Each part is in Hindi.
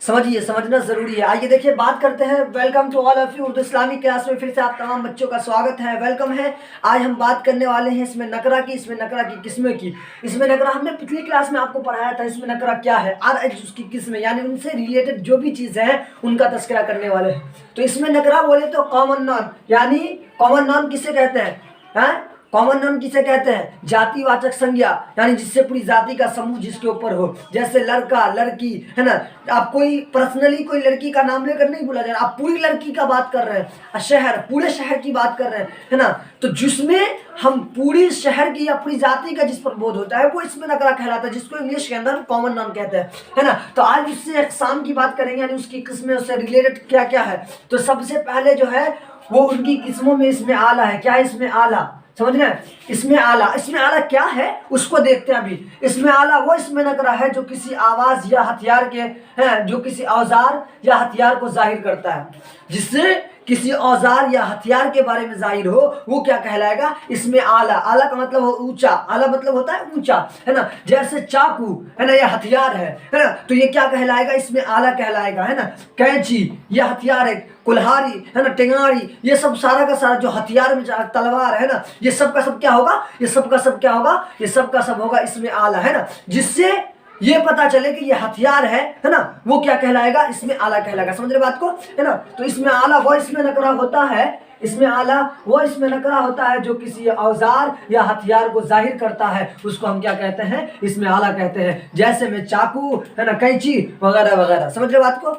समझिए, समझना जरूरी है। आइए देखिए, बात करते हैं। Welcome to all of you. Urdu इस्लामी क्लास में फिर से आप तमाम बच्चों का स्वागत है, वेलकम है। आज हम बात करने वाले हैं इसमें नकरा की, इसमें नकरा की किस्में की। इसमें नकरा हमने पिछली क्लास में आपको पढ़ाया था। इसमें नकरा क्या है और उसकी किस्में, यानी उनसे रिलेटेड जो भी चीज़ें हैं उनका तस्करा करने वाले हैं। तो इसमें नकरा बोले तो कॉमन नॉन, यानी कॉमन नॉन किसे कहते हैं? कॉमन नाउन किसे कहते हैं? जातिवाचक संज्ञा, यानी जिससे पूरी जाति का समूह जिसके ऊपर हो। जैसे लड़का, लड़की, है ना। आप कोई पर्सनली कोई लड़की का नाम लेकर नहीं बोला जा रहा, आप पूरी लड़की का बात कर रहे हैं। शहर, पूरे शहर की बात कर रहे हैं, है ना। तो जिसमें हम पूरी शहर की या पूरी जाति का जिस पर बोध होता है वो इसमें नकरा कहलाता है, जिसको इंग्लिश के अंदर कॉमन नाउन कहते हैं, है ना। तो आज उससे अक़साम की बात करेंगे, यानी उसकी किस्में, उससे रिलेटेड क्या क्या है। तो सबसे पहले जो है वो उनकी किस्मों में इसमें आला है। क्या है इसमें आला? समझ रहे हैं? इसमें आला क्या है उसको देखते हैं अभी। इसमें आला वो इसमें नकरा है जो किसी आवाज या हथियार के हैं, जो किसी औजार या हथियार को जाहिर करता है। जिससे किसी औजार या हथियार के बारे में जाहिर हो वो क्या कहलाएगा? इसमें आला। आला का मतलब ऊंचा, आला मतलब होता है ऊंचा, है ना। जैसे चाकू, है ना, ये हथियार है ना। तो ये क्या कहलाएगा? इसमें आला कहलाएगा, है ना। कैंची ये हथियार है, कुल्हाड़ी, है ना, टेंगारी, ये सब सारा का सारा जो हथियार में, तलवार, है ना, ये सब का सब क्या होगा? ये सब का सब क्या होगा? ये सब का सब होगा इसमें आला, है ना। जिससे ये पता चले कि ये हथियार है ना, वो क्या कहलाएगा? इसमें आला कहलाएगा। समझ रहे बात को, है ना। तो इसमें आला वो इसमें नकरा होता है, इसमें आला वो इसमें नकरा होता है जो किसी औजार या हथियार को जाहिर करता है, उसको हम क्या कहते हैं? इसमें आला कहते हैं। जैसे में चाकू, है ना, कैंची वगैरह वगैरह। समझ रहे बात को।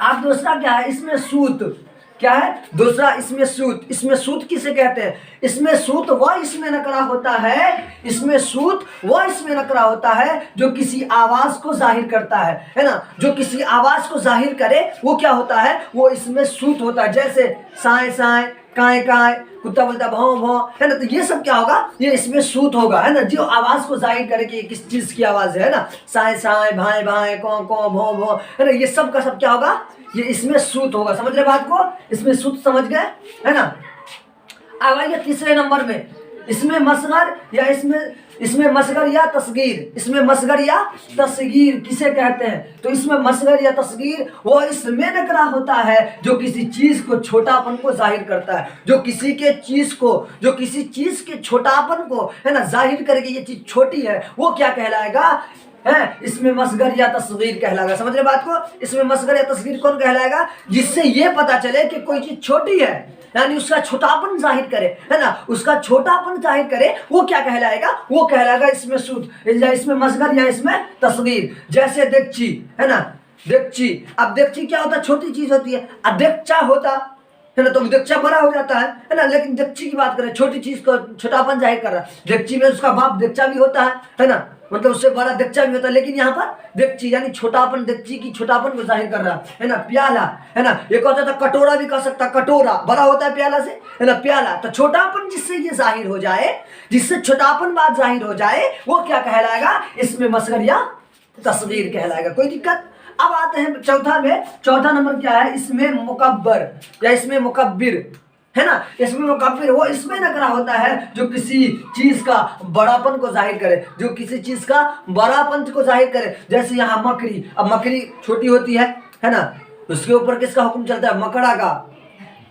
आप दूसरा क्या है? इसमें सूत। क्या है दूसरा? इसमें सूत। इसमें सूत किसे कहते हैं? इसमें सूत वह इसमें नकरा होता है, इसमें सूत वह इसमें नकरा होता है जो किसी आवाज को जाहिर करता है ना। जो किसी आवाज को जाहिर करे वो क्या होता है? वो इसमें सूत होता है। जैसे साए साए, काए काए, कुत्ता बोलता भौं भौं, है ना। तो ये सब क्या होगा? ये इसमें सूत होगा, है ना, जो आवाज को जाहिर करे कि किस चीज की आवाज है ना। साए साए, भाए भाए, कौ कौ, भौं भौं, है ना। ये सब का सब क्या होगा? ये इसमें सूत होगा। समझ रहे बात को? इसमें सूत समझ गए, है ना। अब आइए तीसरे नंबर में, इसमें मसगर या इसमें मसगर या तस्गीर। इसमें मसगर या तस्गीर किसे कहते हैं? तो इसमें मसगर या तस्गीर वो इसमें नकरा होता है जो किसी चीज को छोटापन को जाहिर करता है। जो किसी चीज के छोटापन को, है ना, जाहिर करके ये चीज छोटी है, वो क्या कहलाएगा? है इसमें मसगर या तस्गीर कहलाएगा। समझ रहे बात को? इसमें मसगर या तस्गीर कौन कहलाएगा? जिससे ये पता चले कि कोई चीज छोटी है, यानी उसका छोटापन जाहिर करे, है ना, उसका छोटापन जाहिर करे, वो क्या कहलाएगा? वो कहलाएगा इसमें सूत, या इसमें मसगर या इसमें तस्गीर। जैसे देगची, है ना, देगची। अब देगची क्या होता है? छोटी चीज होती है। अब देगचा होता है ना, तो देगचा बड़ा हो जाता है ना। लेकिन देगची की बात करें, छोटी चीज को छोटापन जाहिर कर रहा है। देगची में उसका बाप देगचा भी होता है ना, मतलब उससे बड़ा देगचा भी होता है। लेकिन यहाँ पर देगची यानी छोटापन, देगची की छोटापन को जाहिर कर रहा है ना। प्याला, है ना, एक होता था कटोरा भी कह सकता, कटोरा बड़ा होता है प्याला से, है ना, प्याला। तो छोटापन जिससे ये जाहिर हो जाए, जिससे छोटापन बात जाहिर हो जाए, वो क्या कहलाएगा? इसमें मसगर या तस्गीर कहलाएगा। कोई दिक्कत? अब आते हैं चौथा में। चौथा नंबर क्या है? इसमें मुकब्बर या इसमें मुकब्बिर, है ना। इसमें मुकब्बिर वो इसमें नकरा होता है जो किसी चीज का बड़ापन को जाहिर करे, जो किसी चीज का बड़ापन को जाहिर करे। जैसे यहाँ मकड़ी। अब मकड़ी छोटी होती है ना, उसके ऊपर किसका हुक्म चलता है? मकड़ा का।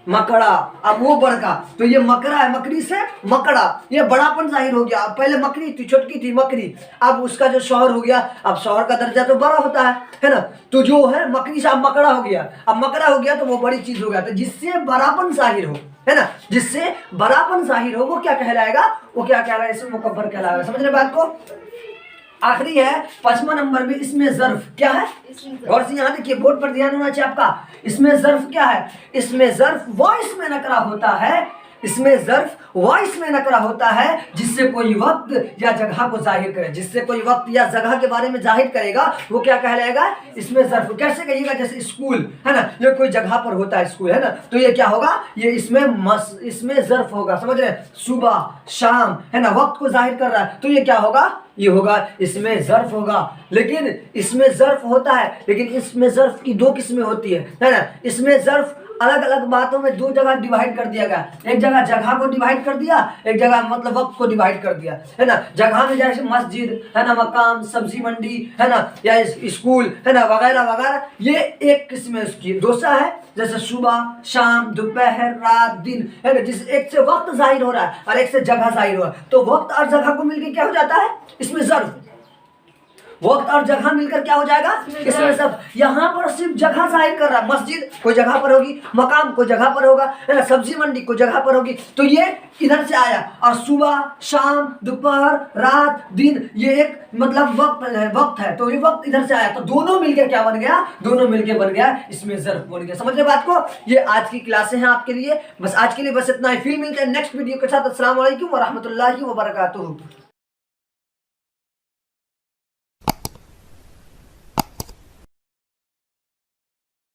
मकड़ा, अब वो बड़का, तो ये मकड़ा है, मकड़ी से मकड़ा, ये बड़ापन जाहिर हो गया। अब पहले मकड़ी थी, छोटकी थी मकड़ी, अब उसका जो शौहर हो गया, अब शौहर का दर्जा तो बड़ा होता है ना। तो जो है मकड़ी से अब मकड़ा हो गया, अब मकड़ा हो गया तो वो बड़ी चीज हो गया। तो जिससे बड़ापन जाहिर हो, है ना, जिससे बड़ापन जाहिर हो, वो क्या कहलाएगा? वो क्या कहलाएगा? इसमें मुकब्बर कहलाएगा। समझ रहे बात को। आखिरी है 5वां नंबर में, इसमें ज़र्फ। क्या है? और से यहाँ देखिए, बोर्ड पर ध्यान होना चाहिए आपका। इसमें ज़र्फ क्या है? इसमें ज़र्फ वो इसमें नकरा होता है, इसमें ज़र्फ वह इसमें नकरा होता है जिससे कोई वक्त या जगह को जाहिर करे। जिससे कोई वक्त या जगह के बारे में जाहिर करेगा वो क्या कहलाएगा? इसमें ज़र्फ। कैसे कहिएगा? जैसे स्कूल, है ना, ये कोई जगह पर होता है स्कूल, है ना, तो ये क्या होगा? ये इसमें ज़र्फ होगा। समझ रहे हैं? सुबह, शाम, है ना, वक्त को जाहिर कर रहा है, तो ये क्या होगा, ये होगा, इसमें ज़र्फ होगा। लेकिन इसमें ज़र्फ होता है, लेकिन इसमें ज़र्फ की दो किस्में होती है ना। इसमें ज़र्फ अलग अलग बातों में दो जगह डिवाइड कर दिया गया। एक जगह जगह को डिवाइड कर दिया, एक जगह मतलब वक्त को डिवाइड कर दिया, है ना। जगह में जैसे मस्जिद, है ना, मकाम, सब्जी मंडी, है ना, या स्कूल, है ना, वगैरह वगैरह, ये एक किस्म है उसकी। दूसरा है जैसे सुबह, शाम, दोपहर, रात, दिन, है ना, जिस एक से वक्त जाहिर हो रहा है और एक से जगह जाहिर हो रहा है, तो वक्त और जगह को मिलकर क्या हो जाता है, इसमें ज़र्फ। वक्त और जगह मिलकर क्या हो जाएगा, इसमें सब। यहाँ पर सिर्फ जगह जाहिर कर रहा है, मस्जिद कोई जगह पर होगी, मकाम कोई जगह पर होगा, है ना, सब्जी मंडी कोई जगह पर होगी, तो ये इधर से आया। और सुबह, शाम, दोपहर, रात, दिन, ये एक मतलब वक्त है, तो ये वक्त इधर से आया, तो दोनों मिलकर क्या बन गया, दोनों मिलकर बन गया, इसमें ज़र्फ बन गया। समझ रहे बात को। ये आज की क्लासें हैं आपके लिए, बस आज के लिए बस इतना ही। फिर मिलते हैं नेक्स्ट वीडियो के साथ। अस्सलाम वालेकुम व रहमतुल्लाहि व बरकातुहू।